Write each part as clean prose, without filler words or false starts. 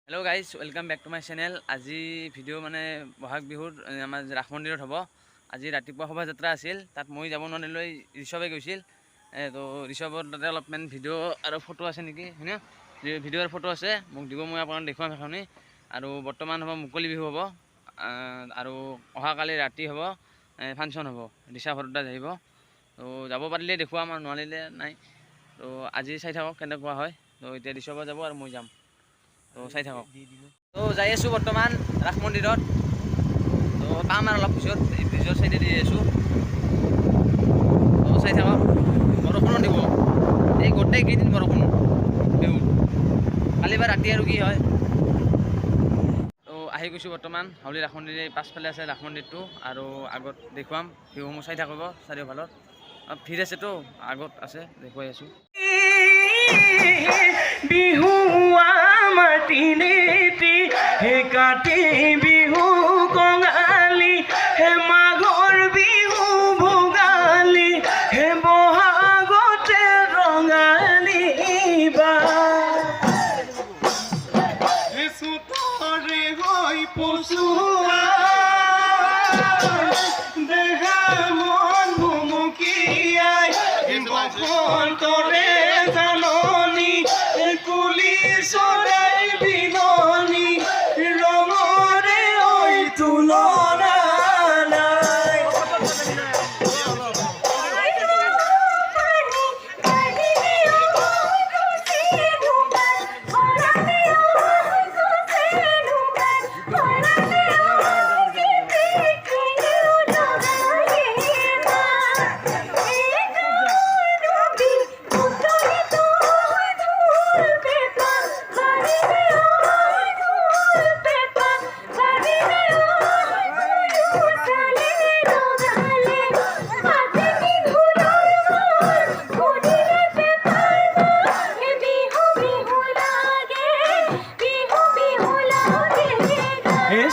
Hello guys welcome back to my channel. आज video माने बहाग बिहुर आम रास मंदिर हम। आज रातिपुवा शोभायात्रा आसिल तक मैं যাব নোৱাৰিলো ऋषभे গৈছিল तो ऋषभर ताते अलपमान भिडिओ और फटो आसे नेকি है भिडिओ और फटो आसे मोक দিব मैं आपन देखुवाम एखनि और बर्तमान हम मुकली बिहु हम और अहाकाली राति हम फांक्शन हम ऋषा भरद्वाज जाइब तो যাব পাৰিলে দেখুৱাম और নোৱাৰিলে নাই तो आज चाই থাকক কেনেকুৱা হয় तो এতিয়া ऋषभ যাব और मैं যাম तो चाई থাকক तो যাই আছো বৰ্তমান ৰাস মন্দিৰত তো কাম আৰু অলপ পিছত এই ব্ৰিজৰ সাইডে দি আছো তো চাই থাকক বৰষুণ দিব এই গোটেই কেইদিন বৰষুণ বিহু কালিবাৰ ৰাতি আৰু কি হয় তো আহি গৈছো বৰ্তমান হাউলি ৰাস মন্দিৰ পাছফালে আছে ৰাস মন্দিৰটো আৰু আগত দেখুৱাম বিহুসমূহ চাই থাকিব চাৰিওফালত ভিৰ আছে তো আগত আছে দেখুৱাই আছো বিহু মাতিনেতি হে কাতি বিহু কঙালী হে মাঘৰ বিহু ভোগালী হে বহাগতে ৰঙালী বা হে সুতৰে হৈ পচুৱা দেহা মন ভুমুকিয়াই বসন্তৰে জাননী কুলি চৰাই বিননি ৰঙৰে ঐ তুলনা নাই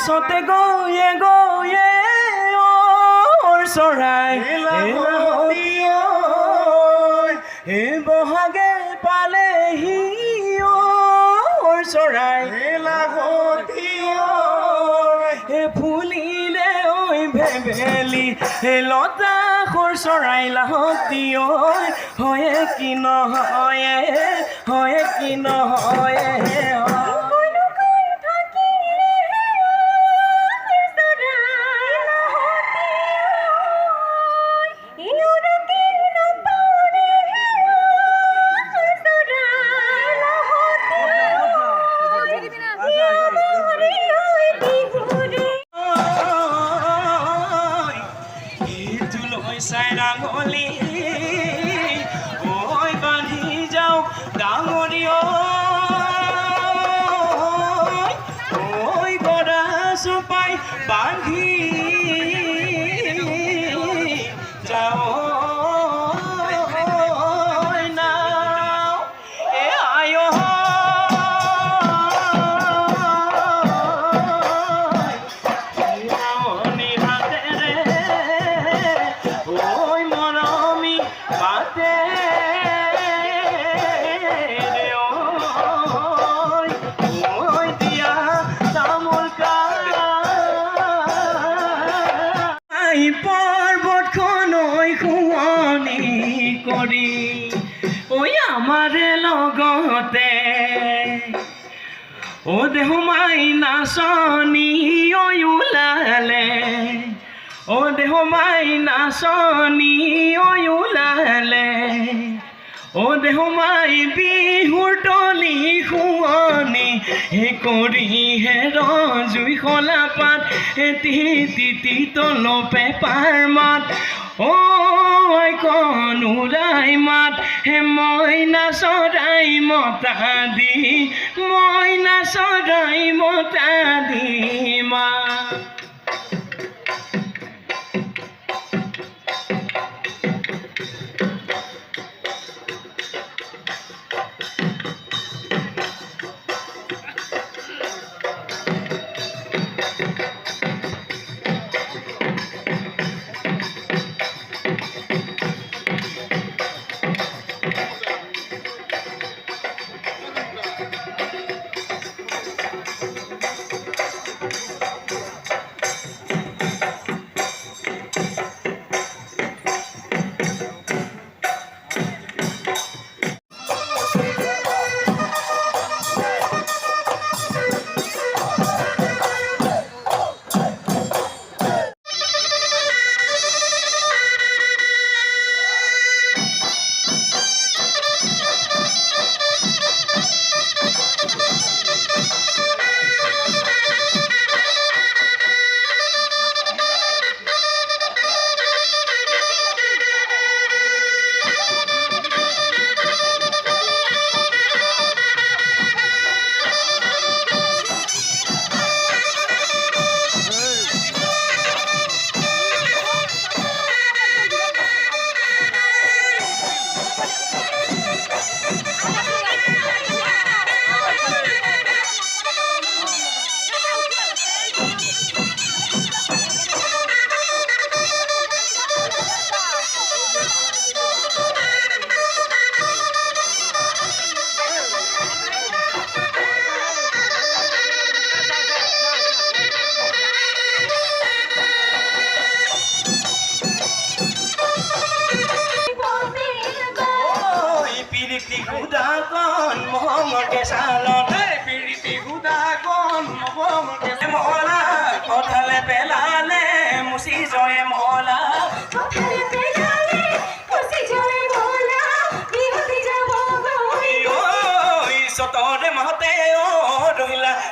সতে গয়ে গয়ে ওৰ চৰাই হে বহাগে পালেহি ওৰ চৰাই হে ফুলিলে ঐ ভেবেলি হে লতা খোৰ চৰাই লাহতি হয় কি নহয় ডাঙলি ঐ বান্ধি যাও ডাঙৰি ঐ গৰা চপাই বান্ধি যাও নাও এ আয় পৰ্বতখন শুৱনি কৰি ঐ আমাৰে লগতে ও দেহ মাই নাচনি ঐ ওলালে ও দেহ মাই নাচনি ঐ ওলালে ও দেহ মাই বিহুৰ তলি শুৱনি হে কৰি হে ৰজুই খলা পাত হে তিতি তলপে পাৰ মাত ঐ কনুৰাই মাত হে মইনা চৰাই মতা দি মাত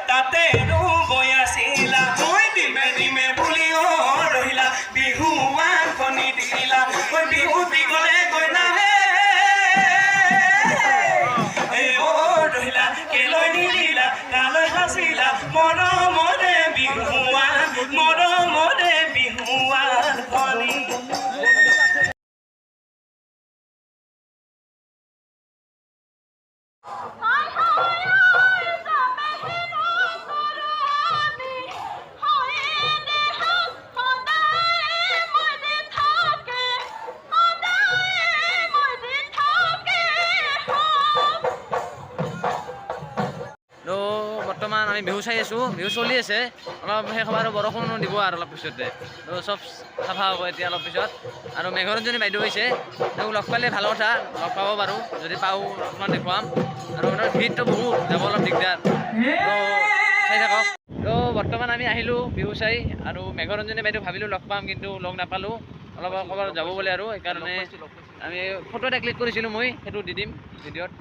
তাতে বৈ আছিলা মই দিমে দিমে বুলি ৰহিলা বিহুৱান খনি দিলা ঐ বিহু দিগলে গৈ নাহে ৰহিলা কেলৈ নিদিলা তালৈ সাঁচিলা মৰমৰে বিহুৱান খনি তো বৰ্তমান আমি বিহু চাই আছোঁ, বিহু চলি আছে, অলপ শেষ হ'ব আৰু বৰষুণো দিব আৰু অলপ পিছতে। তো চব চাফা হ'ব এতিয়া অলপ পিছত। আৰু মেঘৰঞ্জনী বাইদেউ হৈছে, তেওঁক লগ পালে ভাল কথা, লগ পাব পাৰোঁ, যদি পাওঁ অকণমান দেখুৱাম। আৰু আপোনাৰ ভিৰটো বহুত, যাব অলপ দিগদাৰ, তো চাই থাকক। তো বৰ্তমান আমি আহিলোঁ বিহু চাই, আৰু মেঘৰঞ্জনী বাইদেউ ভাবিলোঁ লগ পাম, কিন্তু লগ নাপালোঁ, অলপ ক'ৰবাত যাব বোলে আৰু সেইকাৰণে আমি ফটো এটা ক্লিক কৰিছিলোঁ মই, সেইটো দি দিম ভিডিঅ'ত।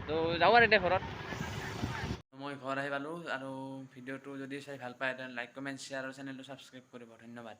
তো যাওঁ আৰু এতিয়া ঘৰত। মই ঘৰ আহি পালোঁ, আৰু ভিডিঅ'টো যদি চাই ভাল পায় তেনে লাইক কমেণ্ট শ্বেয়াৰ আৰু চেনেলটো ছাবস্ক্ৰাইব কৰিব। ধন্যবাদ।